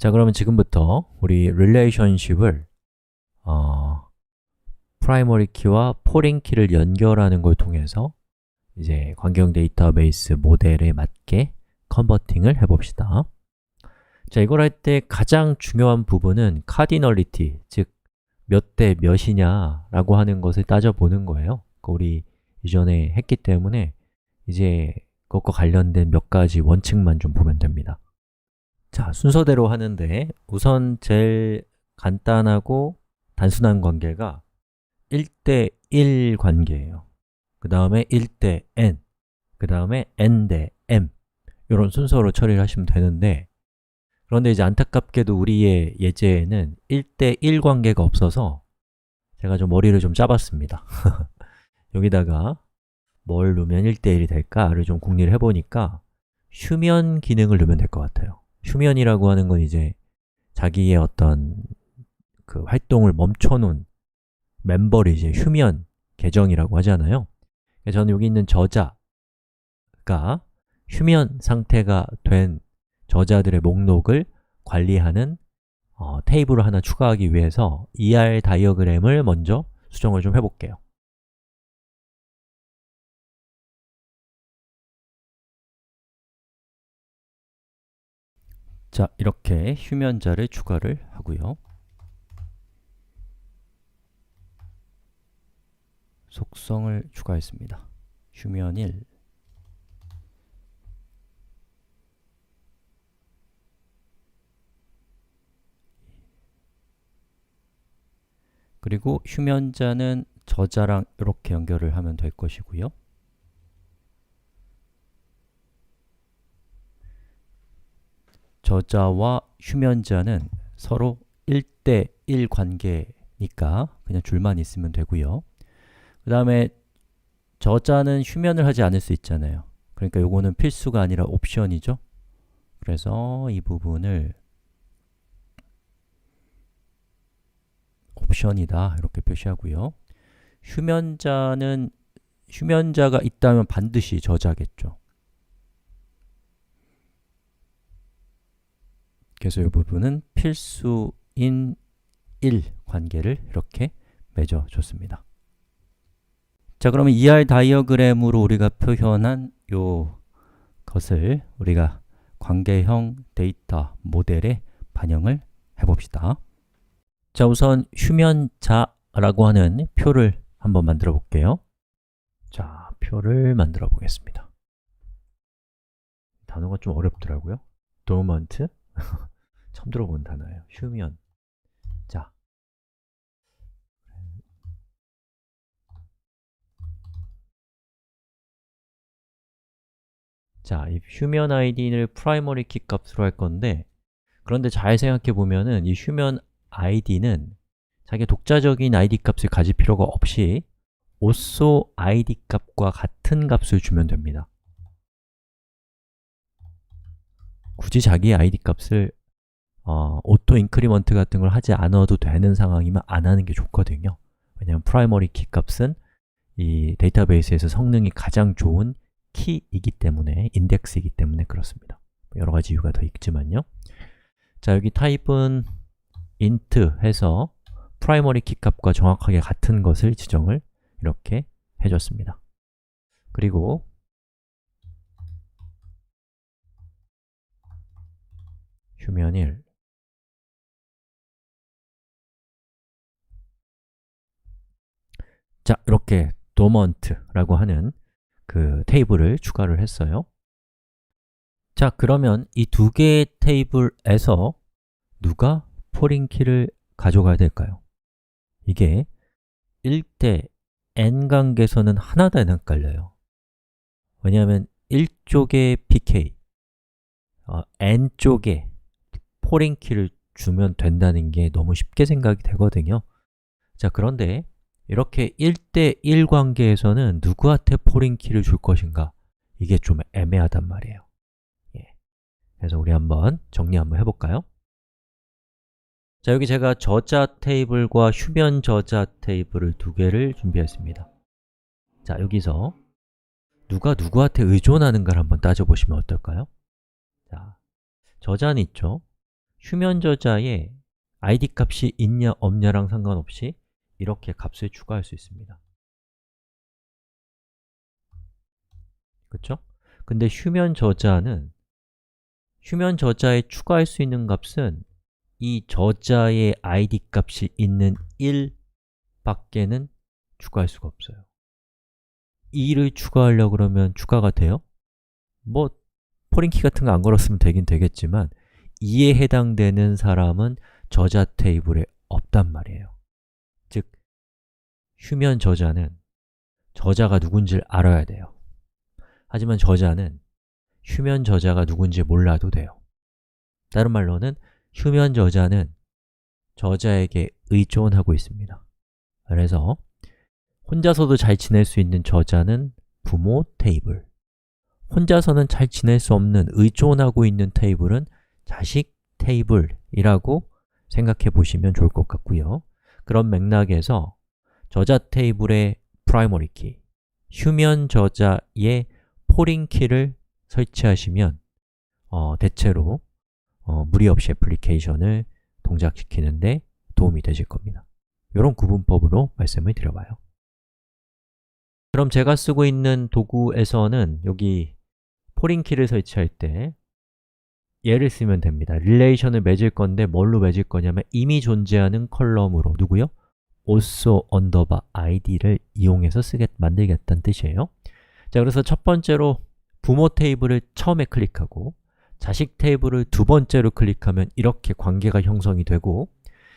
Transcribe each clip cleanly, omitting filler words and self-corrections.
자, 그러면 지금부터 우리 릴레이션십을 프라이머리 키와 포린 키를 연결하는 걸 통해서 이제 관계형 데이터베이스 모델에 맞게 컨버팅을 해봅시다. 자, 이걸 할 때 가장 중요한 부분은 카디널리티, 즉 몇 대 몇이냐 라고 하는 것을 따져보는 거예요. 우리 이전에 했기 때문에 이제 그것과 관련된 몇 가지 원칙만 좀 보면 됩니다. 자, 순서대로 하는데 우선 제일 간단하고 단순한 관계가 1대 1 관계예요. 그 다음에 1대 n, 그 다음에 n 대 m 이런 순서로 처리를 하시면 되는데, 그런데 이제 안타깝게도 우리의 예제에는 1대 1 관계가 없어서 제가 좀 머리를 좀 짜봤습니다. 여기다가 뭘 넣으면 1대 1이 될까를 좀 궁리를 해보니까 휴면 기능을 넣으면 될 것 같아요. 휴면이라고 하는 건 이제 자기의 어떤 그 활동을 멈춰놓은 멤버를 이제 휴면 계정이라고 하잖아요. 저는 여기 있는 저자가 휴면 상태가 된 저자들의 목록을 관리하는 테이블을 하나 추가하기 위해서 ER 다이어그램을 먼저 수정을 좀 해볼게요. 자, 이렇게 휴면자를 추가를 하고요. 속성을 추가했습니다. 휴면1 그리고 휴면자는 저자랑 이렇게 연결을 하면 될 것이고요. 저자와 휴면자는 서로 1대 1 관계니까 그냥 줄만 있으면 되고요. 그 다음에 저자는 휴면을 하지 않을 수 있잖아요. 그러니까 요거는 필수가 아니라 옵션이죠. 그래서 이 부분을 옵션이다 이렇게 표시하고요. 휴면자가 있다면 반드시 저자겠죠. 그래서 이 부분은 필수인 1 관계를 이렇게 맺어줬습니다. 자, 그러면 ER 다이어그램으로 우리가 표현한 요 것을 우리가 관계형 데이터 모델에 반영을 해봅시다. 자, 우선 휴면자라고 하는 표를 한번 만들어 볼게요. 자, 표를 만들어 보겠습니다. 단어가 좀 어렵더라고요. dormant 처음 들어본 단어예요. 휴면. 자, 이 휴면 id를 프라이머리 키 값으로 할 건데, 그런데 잘 생각해 보면은 이 휴면 id는 자기 독자적인 id 값을 가질 필요가 없이 also id 값과 같은 값을 주면 됩니다. 굳이 자기 id 값을 오토 인크리먼트 같은 걸 하지 않아도 되는 상황이면 안 하는 게 좋거든요. 왜냐하면 프라이머리 키 값은 이 데이터베이스에서 성능이 가장 좋은 키이기 때문에, 인덱스이기 때문에 그렇습니다. 여러 가지 이유가 더 있지만요. 자, 여기 타입은 int 해서 프라이머리 키 값과 정확하게 같은 것을 지정을 이렇게 해줬습니다. 그리고 휴면1 자, 이렇게 dormant라고 하는 그 테이블을 추가를 했어요. 자, 그러면 이 두 개의 테이블에서 누가 포린 키를 가져가야 될까요? 이게 1대 n 관계에서는 하나도 안 헷갈려요. 왜냐하면 1쪽에 pk, n쪽에 포린 키를 주면 된다는 게 너무 쉽게 생각이 되거든요. 자, 그런데 이렇게 1대 1 관계에서는 누구한테 포린 키를 줄 것인가? 이게 좀 애매하단 말이에요. 그래서 우리 한번 정리 한번 해볼까요? 자, 여기 제가 저자 테이블과 휴면 저자 테이블을 두 개를 준비했습니다. 자, 여기서 누가 누구한테 의존하는가를 한번 따져보시면 어떨까요? 자, 저자는 있죠. 휴면 저자에 id 값이 있냐 없냐랑 상관없이 이렇게 값을 추가할 수 있습니다. 그렇죠? 근데 휴면 저자에 추가할 수 있는 값은 이 저자의 id 값이 있는 1 밖에는 추가할 수가 없어요. 2를 추가하려고 그러면 추가가 돼요? 뭐 포링키 같은 거 안 걸었으면 되긴 되겠지만 2에 해당되는 사람은 저자 테이블에 없단 말이에요. 즉, 휴면 저자는 저자가 누군지를 알아야 돼요. 하지만 저자는 휴면 저자가 누군지 몰라도 돼요. 다른 말로는 휴면 저자는 저자에게 의존하고 있습니다. 그래서 혼자서도 잘 지낼 수 있는 저자는 부모 테이블, 혼자서는 잘 지낼 수 없는 의존하고 있는 테이블은 자식 테이블이라고 생각해 보시면 좋을 것 같고요. 그런 맥락에서 저자 테이블의 프라이머리 키, 휴면 저자의 포링 키를 설치하시면 대체로 무리 없이 애플리케이션을 동작시키는데 도움이 되실 겁니다. 이런 구분법으로 말씀을 드려봐요. 그럼 제가 쓰고 있는 도구에서는 여기 포링 키를 설치할 때 얘를 쓰면 됩니다. 릴레이션을 맺을 건데 뭘로 맺을 거냐면 이미 존재하는 컬럼으로 누구요? also id를 이용해서 만들겠다는 뜻이에요. 자, 그래서 첫 번째로 부모 테이블을 처음에 클릭하고 자식 테이블을 두 번째로 클릭하면 이렇게 관계가 형성이 되고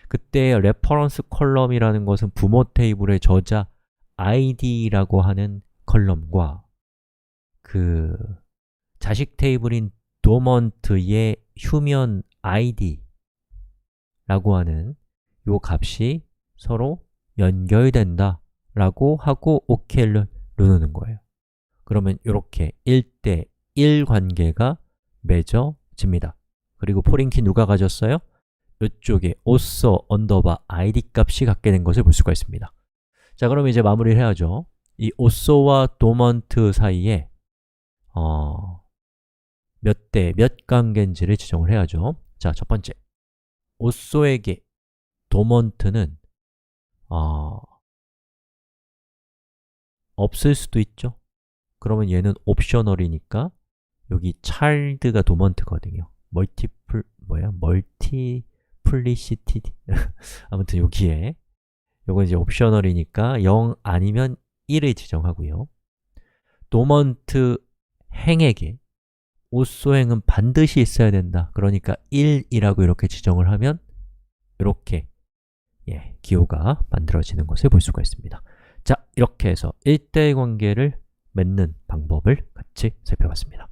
그때 레퍼런스 컬럼이라는 것은 부모 테이블의 저자 id라고 하는 컬럼과 그 자식 테이블인 도먼트의 휴면 id라고 하는 요 값이 서로 연결된다 라고 하고 OK를 누르는 거예요. 그러면 이렇게 1대 1 관계가 맺어집니다. 그리고 포링키 누가 가졌어요? 이쪽에 also id 값이 갖게 된 것을 볼 수가 있습니다. 자, 그럼 이제 마무리를 해야죠. 이 also와 도먼트 사이에 몇 대 몇 관계인지를 지정을 해야죠. 자, 첫 번째, also에게 도먼트는 없을 수도 있죠. 그러면 얘는 옵셔널이니까 여기 child가 도먼트거든요. 멀티플리시티 아무튼 여기에 요건 이제 옵셔널이니까 0 아니면 1을 지정하고요. 도먼트 행에게 also 행은 반드시 있어야 된다. 그러니까 1이라고 이렇게 지정을 하면 이렇게 기호가 만들어지는 것을 볼 수가 있습니다. 자, 이렇게 해서 1대1 관계를 맺는 방법을 같이 살펴봤습니다.